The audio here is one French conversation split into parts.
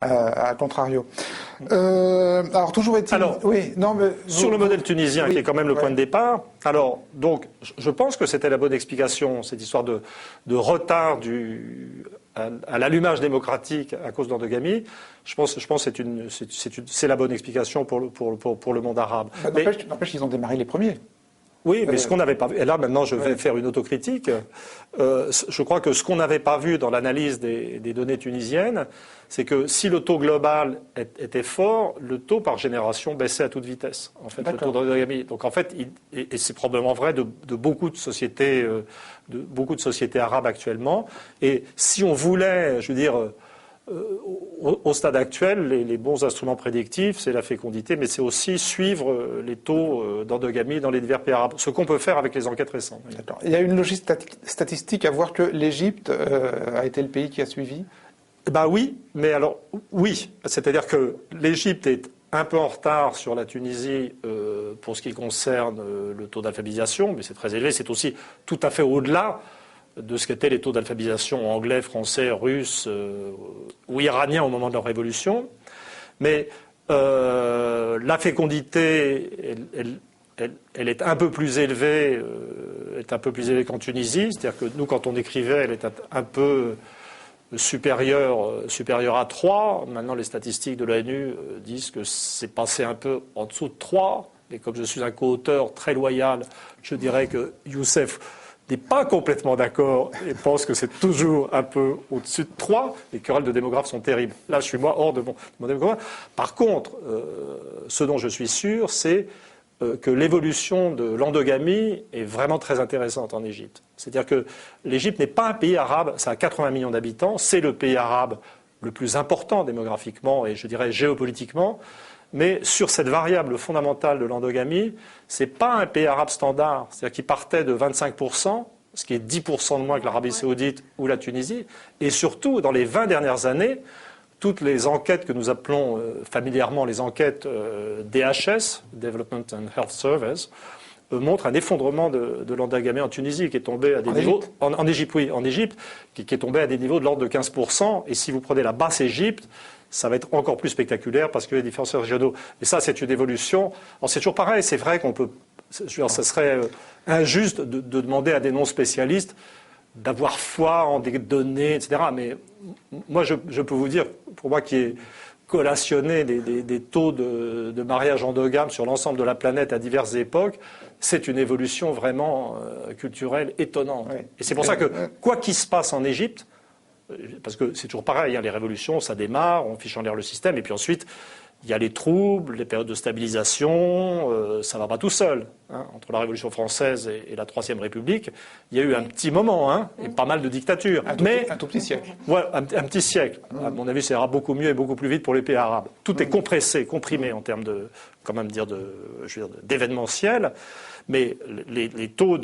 à contrario. Alors toujours est-il... Alors, oui, non, mais sur le modèle tunisien, qui est quand même le point de départ, alors, donc, je pense que c'était la bonne explication, cette histoire de retard à l'allumage démocratique à cause de l'endogamie. Je pense que c'est la bonne explication pour le monde arabe. N'empêche qu'ils ont démarré les premiers. Oui, mais ce qu'on n'avait pas vu, et là maintenant je vais faire une autocritique, je crois que ce qu'on n'avait pas vu dans l'analyse des données tunisiennes, c'est que si le taux global était fort, le taux par génération baissait à toute vitesse, en fait, le taux d'endogamie. Donc en fait, et c'est probablement vrai de beaucoup de sociétés arabes actuellement, et si on voulait, je veux dire, au stade actuel, les bons instruments prédictifs, c'est la fécondité, mais c'est aussi suivre les taux d'endogamie dans les divers pays arabes, ce qu'on peut faire avec les enquêtes récentes. D'accord. Il y a une logique statistique à voir que l'Égypte a été le pays qui a suivi ? Ben oui, mais alors, oui. C'est-à-dire que l'Égypte est un peu en retard sur la Tunisie pour ce qui concerne le taux d'alphabétisation, mais c'est très élevé, c'est aussi tout à fait au-delà de ce qu'étaient les taux d'alphabétisation anglais, français, russe ou iranien au moment de leur révolution. Mais la fécondité, elle est un peu plus élevée, qu'en Tunisie. C'est-à-dire que nous, quand on écrivait, elle est un peu supérieure à 3. Maintenant, les statistiques de l'ONU disent que c'est passé un peu en dessous de 3. Et comme je suis un co-auteur très loyal, je dirais que Youssef n'est pas complètement d'accord et pense que c'est toujours un peu au-dessus de 3. Les querelles de démographes sont terribles. Là, je suis moi hors de mon démographe. Par contre, ce dont je suis sûr, c'est que l'évolution de l'endogamie est vraiment très intéressante en Égypte. C'est-à-dire que l'Égypte n'est pas un pays arabe, ça a 80 millions d'habitants, c'est le pays arabe le plus important démographiquement et je dirais géopolitiquement. Mais sur cette variable fondamentale de l'endogamie, ce n'est pas un pays arabe standard, c'est-à-dire qu'il partait de 25%, ce qui est 10% de moins que l'Arabie saoudite ou la Tunisie, et surtout, dans les 20 dernières années, toutes les enquêtes que nous appelons familièrement les enquêtes DHS, Development and Health Service, montrent un effondrement de l'endogamie en Tunisie qui est tombé à des niveaux... En Égypte, oui, en Égypte, qui est tombé à des niveaux de l'ordre de 15%, et si vous prenez la basse Égypte, ça va être encore plus spectaculaire parce que les différences régionaux. Et ça, c'est une évolution. Alors, c'est toujours pareil. C'est vrai qu'on peut. Ça serait injuste de demander à des non-spécialistes d'avoir foi en des données, etc. Mais moi, je peux vous dire, pour moi qui ai collationné des taux de mariage endogame sur l'ensemble de la planète à diverses époques, c'est une évolution vraiment culturelle étonnante. Oui. Et c'est pour ça que, quoi qu'il se passe en Égypte, parce que c'est toujours pareil, hein, les révolutions, ça démarre, on fiche en l'air le système, et puis ensuite, il y a les troubles, les périodes de stabilisation, ça ne va pas tout seul. Hein. Entre la Révolution française et la Troisième République, il y a eu un petit moment, hein, et pas mal de dictatures. Un tout petit siècle. Ouais, un petit siècle. À mon avis, ça ira beaucoup mieux et beaucoup plus vite pour les pays arabes. Tout est compressé, comprimé en termes de, quand même d'événementiel, mais les taux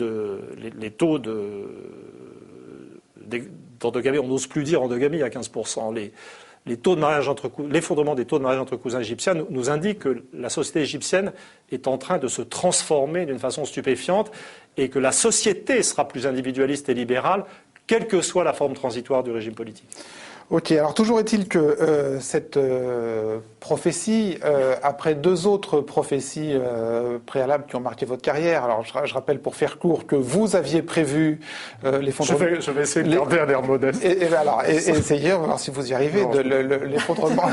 d'endogamie, on n'ose plus dire endogamie à 15%. L'effondrement des taux de mariage entre cousins égyptiens nous indique que la société égyptienne est en train de se transformer d'une façon stupéfiante et que la société sera plus individualiste et libérale, quelle que soit la forme transitoire du régime politique. Ok, alors toujours est-il que cette prophétie, après deux autres prophéties préalables qui ont marqué votre carrière, alors je rappelle pour faire court que vous aviez prévu l'effondrement... Je vais essayer de garder un air modeste. Et essayez, on va voir si vous y arrivez, l'effondrement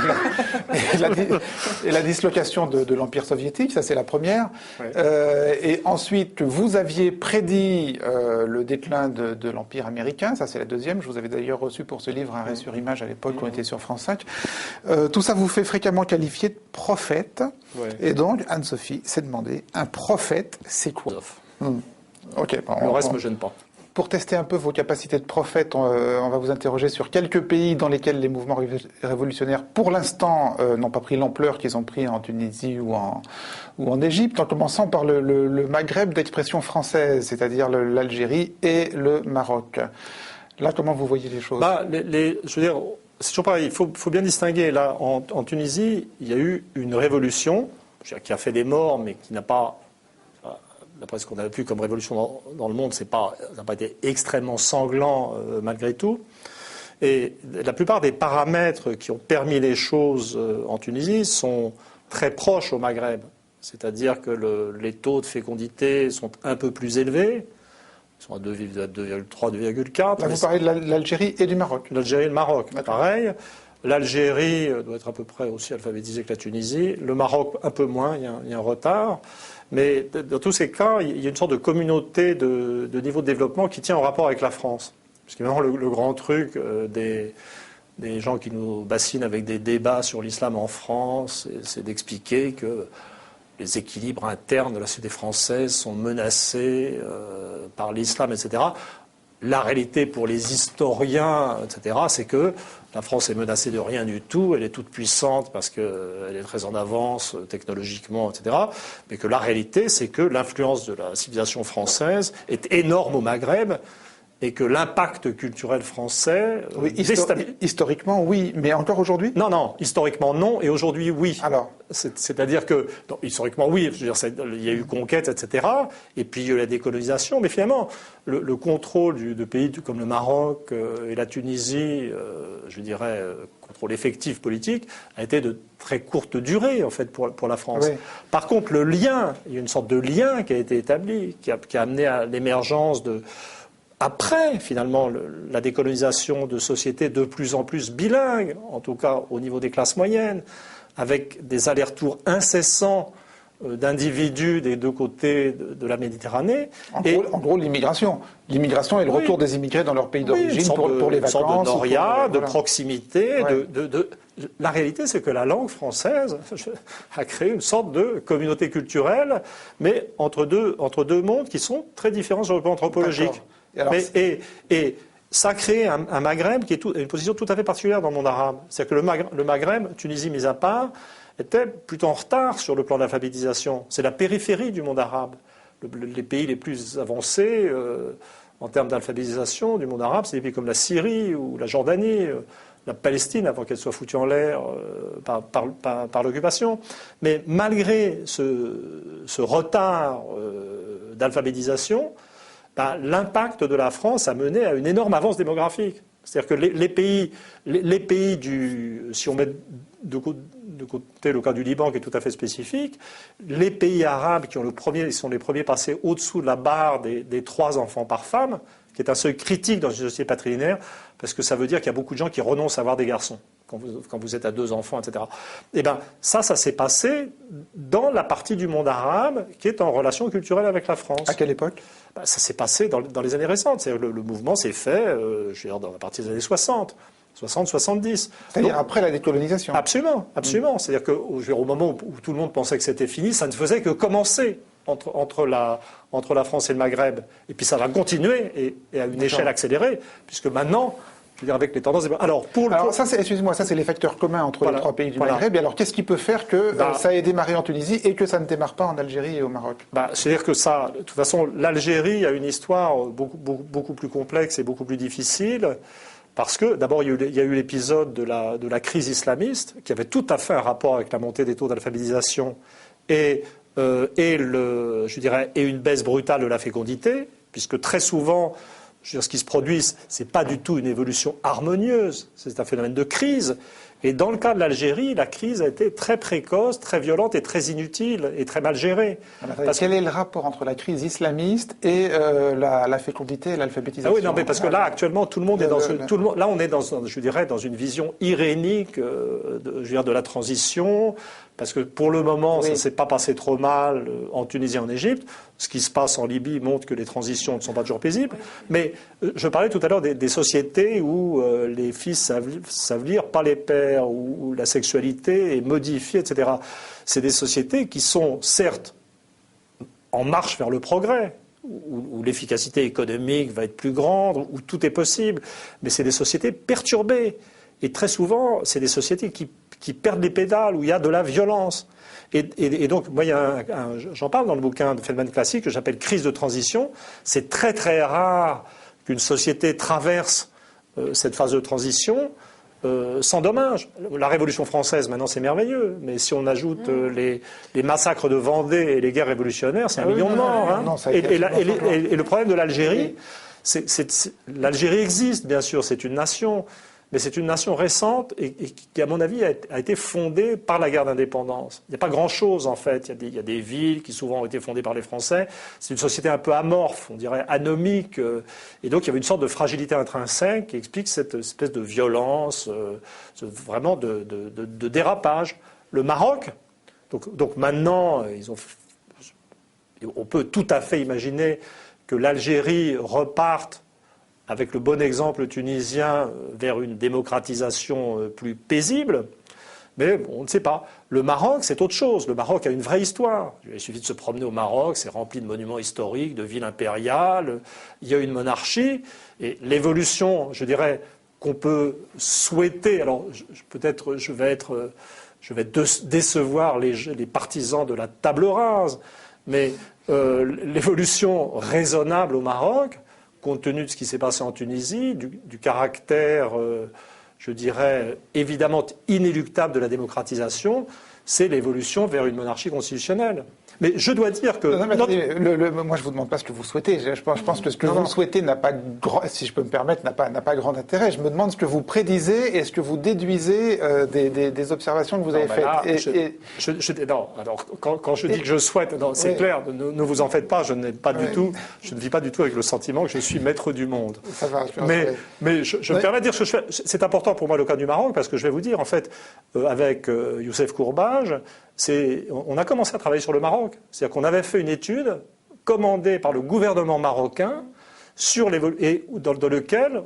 et la dislocation de l'Empire soviétique, ça c'est la première. Ouais. Et ensuite que vous aviez prédit le déclin de l'Empire américain, ça c'est la deuxième. Je vous avais d'ailleurs reçu pour ce livre, Un Ré sur Image à l'époque, on était sur France 5. Tout ça vous fait fréquemment qualifier de prophète. Ouais. Et donc, Anne-Sophie s'est demandé, un prophète, c'est quoi ? Ok. Le reste ne me gêne pas. Pour tester un peu vos capacités de prophète, on va vous interroger sur quelques pays dans lesquels les mouvements révolutionnaires, pour l'instant, n'ont pas pris l'ampleur qu'ils ont pris en Tunisie ou en Égypte, en commençant par le Maghreb d'expression française, c'est-à-dire l'Algérie et le Maroc. Là, comment vous voyez les choses ? Je veux dire, c'est toujours pareil. Il faut bien distinguer. Là, en Tunisie, il y a eu une révolution qui a fait des morts, mais qui n'a pas, d'après ce qu'on a vu comme révolution dans le monde, ça n'a pas été extrêmement sanglant malgré tout. Et la plupart des paramètres qui ont permis les choses en Tunisie sont très proches au Maghreb. C'est-à-dire que les taux de fécondité sont un peu plus élevés. Ils sont à 2,3, 2,4. Là, vous parlez de l'Algérie et du Maroc. L'Algérie et le Maroc, pareil. L'Algérie doit être à peu près aussi alphabétisée que la Tunisie. Le Maroc, un peu moins, il y a un retard. Mais dans tous ces cas, il y a une sorte de communauté de niveau de développement qui tient en rapport avec la France. Parce qu'évidemment, le grand truc des gens qui nous bassinent avec des débats sur l'islam en France, c'est d'expliquer que les équilibres internes de la société française sont menacés par l'islam, etc. La réalité pour les historiens, etc., c'est que la France est menacée de rien du tout, elle est toute puissante parce qu'elle est très en avance technologiquement, etc. Mais que la réalité, c'est que l'influence de la civilisation française est énorme au Maghreb et que l'impact culturel français... Oui, historiquement, oui, mais encore aujourd'hui ? Non, historiquement non, et aujourd'hui oui. Alors ? C'est-à-dire que, non, historiquement oui, je veux dire, il y a eu conquête, etc., et puis il y a eu la décolonisation, mais finalement, le contrôle de pays comme le Maroc et la Tunisie, je dirais, contrôle effectif politique, a été de très courte durée, en fait, pour la France. Oui. Par contre, le lien, il y a une sorte de lien qui a été établi, qui a amené à l'émergence après, finalement, la décolonisation de sociétés de plus en plus bilingues, en tout cas au niveau des classes moyennes, avec des allers-retours incessants d'individus des deux côtés de la Méditerranée. En gros, l'immigration. L'immigration et le retour des immigrés dans leur pays d'origine pour les vacances. Une sorte de noria, de proximité. Ouais. La réalité, c'est que la langue française a créé une sorte de communauté culturelle, mais entre deux mondes qui sont très différents sur le plan anthropologique. Et ça a créé un Maghreb qui est une position tout à fait particulière dans le monde arabe. C'est-à-dire que le Maghreb, Tunisie mise à part, était plutôt en retard sur le plan de l'alphabétisation. C'est la périphérie du monde arabe. Les pays les plus avancés en termes d'alphabétisation du monde arabe, c'est des pays comme la Syrie ou la Jordanie, la Palestine, avant qu'elle soit foutue en l'air par l'occupation. Mais malgré ce retard d'alphabétisation, l'impact de la France a mené à une énorme avance démographique. C'est-à-dire que les pays si on met de côté le cas du Liban qui est tout à fait spécifique, les pays arabes qui sont les premiers passés au-dessous de la barre des 3 enfants par femme, qui est un seuil critique dans une société patrilinéaire, parce que ça veut dire qu'il y a beaucoup de gens qui renoncent à avoir des garçons quand vous êtes à 2 enfants, etc. Et ça s'est passé dans la partie du monde arabe qui est en relation culturelle avec la France. À quelle époque ? Ça s'est passé dans les années récentes. Le mouvement s'est fait, à partir des années 60. 60-70. C'est-à-dire après la décolonisation. Absolument. C'est-à-dire qu'au moment où tout le monde pensait que c'était fini, ça ne faisait que commencer entre la France et le Maghreb. Et puis ça va continuer et à une échelle accélérée, puisque maintenant, je veux dire, avec les tendances... excusez-moi, ça c'est les facteurs communs entre les 3 pays du Maghreb. Et alors qu'est-ce qui peut faire que ça ait démarré en Tunisie et que ça ne démarre pas en Algérie et au Maroc ? C'est-à-dire que ça, de toute façon, l'Algérie a une histoire beaucoup plus complexe et beaucoup plus difficile. Parce que, d'abord, il y a eu l'épisode de la crise islamiste, qui avait tout à fait un rapport avec la montée des taux d'alphabétisation et une baisse brutale de la fécondité, puisque très souvent, ce qui se produit, c'est pas du tout une évolution harmonieuse, c'est un phénomène de crise. Et dans le cas de l'Algérie, la crise a été très précoce, très violente et très inutile et très mal gérée. Quel est le rapport entre la crise islamiste et la fécondité et l'alphabétisation ? Oui, non, mais parce que là, actuellement, tout le monde est là, on est dans une vision irénique de la transition. Parce que pour le moment, ça ne s'est pas passé trop mal en Tunisie et en Égypte. Ce qui se passe en Libye montre que les transitions ne sont pas toujours paisibles. Mais je parlais tout à l'heure des sociétés où les fils savent lire, pas les pères, où la sexualité est modifiée, etc. C'est des sociétés qui sont, certes, en marche vers le progrès, où l'efficacité économique va être plus grande, où tout est possible. Mais c'est des sociétés perturbées. Et très souvent, c'est des sociétés qui perdent les pédales, où il y a de la violence. Et donc, moi, j'en parle dans le bouquin de Feldman Classique, que j'appelle crise de transition. C'est très très rare qu'une société traverse cette phase de transition sans dommage. La Révolution française, maintenant, c'est merveilleux. Mais si on ajoute les massacres de Vendée et les guerres révolutionnaires, c'est 1 million de morts. Et le problème de l'Algérie, l'Algérie existe, bien sûr, c'est une nation, mais c'est une nation récente et qui, à mon avis, a été fondée par la guerre d'indépendance. Il n'y a pas grand-chose, en fait. Il y a des villes qui souvent ont été fondées par les Français. C'est une société un peu amorphe, on dirait anomique. Et donc, il y avait une sorte de fragilité intrinsèque qui explique cette espèce de violence, vraiment de dérapage. Le Maroc, donc maintenant, on peut tout à fait imaginer que l'Algérie reparte avec le bon exemple tunisien vers une démocratisation plus paisible, mais on ne sait pas. Le Maroc, c'est autre chose. Le Maroc a une vraie histoire. Il suffit de se promener au Maroc, c'est rempli de monuments historiques, de villes impériales, il y a une monarchie, et l'évolution, je dirais, qu'on peut souhaiter, alors peut-être je vais décevoir les partisans de la table rase, mais l'évolution raisonnable au Maroc, compte tenu de ce qui s'est passé en Tunisie, du caractère, je dirais, évidemment inéluctable de la démocratisation, c'est l'évolution vers une monarchie constitutionnelle. Mais je dois dire que... Non, mais attendez, moi, je ne vous demande pas ce que vous souhaitez. Je pense que ce que vous souhaitez n'a pas, si je peux me permettre, n'a pas grand intérêt. Je me demande ce que vous prédisez et ce que vous déduisez des observations que vous avez faites. Alors, quand je dis que je souhaite, c'est clair, ne vous en faites pas, je ne vis pas du tout avec le sentiment que je suis maître du monde. Ça va, mais je me permets de dire que c'est important pour moi le cas du Maroc, parce que je vais vous dire, en fait, avec Youssef Courbage, on a commencé à travailler sur le Maroc. C'est-à-dire qu'on avait fait une étude commandée par le gouvernement marocain dans lequel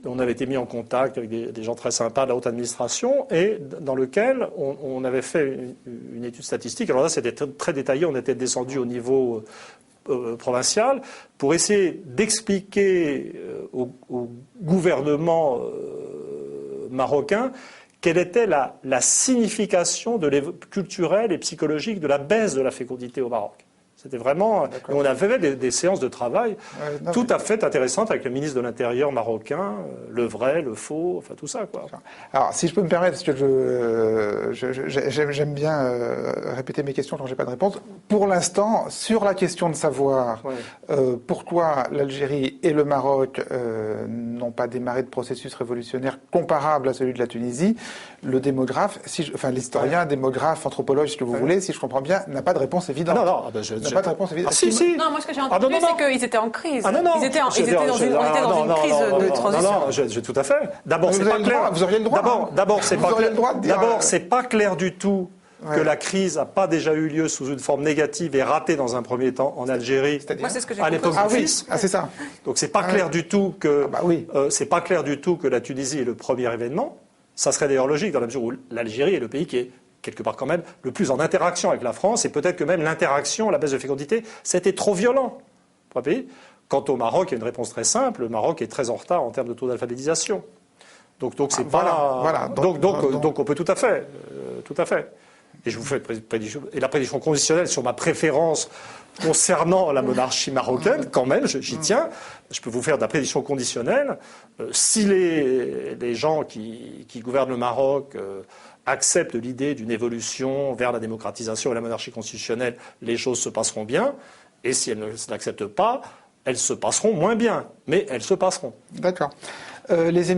on avait été mis en contact avec des gens très sympas de la haute administration et dans lequel on avait fait une étude statistique. Alors là, c'était très détaillé. On était descendu au niveau provincial pour essayer d'expliquer au gouvernement marocain quelle était la signification culturelle et psychologique de la baisse de la fécondité au Maroc. C'était vraiment... On avait fait des séances de travail tout à fait intéressantes avec le ministre de l'Intérieur marocain, le vrai, le faux, enfin tout ça, quoi. Alors, si je peux me permettre, parce que j'aime bien répéter mes questions quand je n'ai pas de réponse. Pour l'instant, sur la question de savoir pourquoi l'Algérie et le Maroc n'ont pas démarré de processus révolutionnaire comparable à celui de la Tunisie, le démographe, l'historien, démographe, anthropologue, ce que vous voulez, si je comprends bien, n'a pas de réponse évidente. Pas de réponse évidente. Non, moi ce que j'ai entendu, c'est qu'ils étaient en crise. Ils étaient dans une crise de transition. Non, tout à fait. D'abord, c'est pas clair. Vous auriez le droit. D'abord, c'est pas clair du tout que la crise n'a pas déjà eu lieu sous une forme négative et ratée dans un premier temps en Algérie, à l'époque du fils. C'est ça. Donc c'est pas clair du tout que c'est pas clair du tout que la Tunisie est le premier événement. Ça serait d'ailleurs logique dans la mesure où l'Algérie est le pays qui est quelque part quand même le plus en interaction avec la France, et peut-être que même l'interaction, la baisse de fécondité, c'était trop violent pour un pays. Quant au Maroc, il y a une réponse très simple, le Maroc est très en retard en termes de taux d'alphabétisation. Donc c'est donc on peut tout à fait. Et je vous fais la prédiction conditionnelle sur ma préférence concernant la monarchie marocaine, quand même, j'y tiens. Je peux vous faire de la prédiction conditionnelle. Si les gens qui gouvernent le Maroc acceptent l'idée d'une évolution vers la démocratisation et la monarchie constitutionnelle, les choses se passeront bien. Et si elles ne l'acceptent pas, elles se passeront moins bien. Mais elles se passeront. D'accord. Les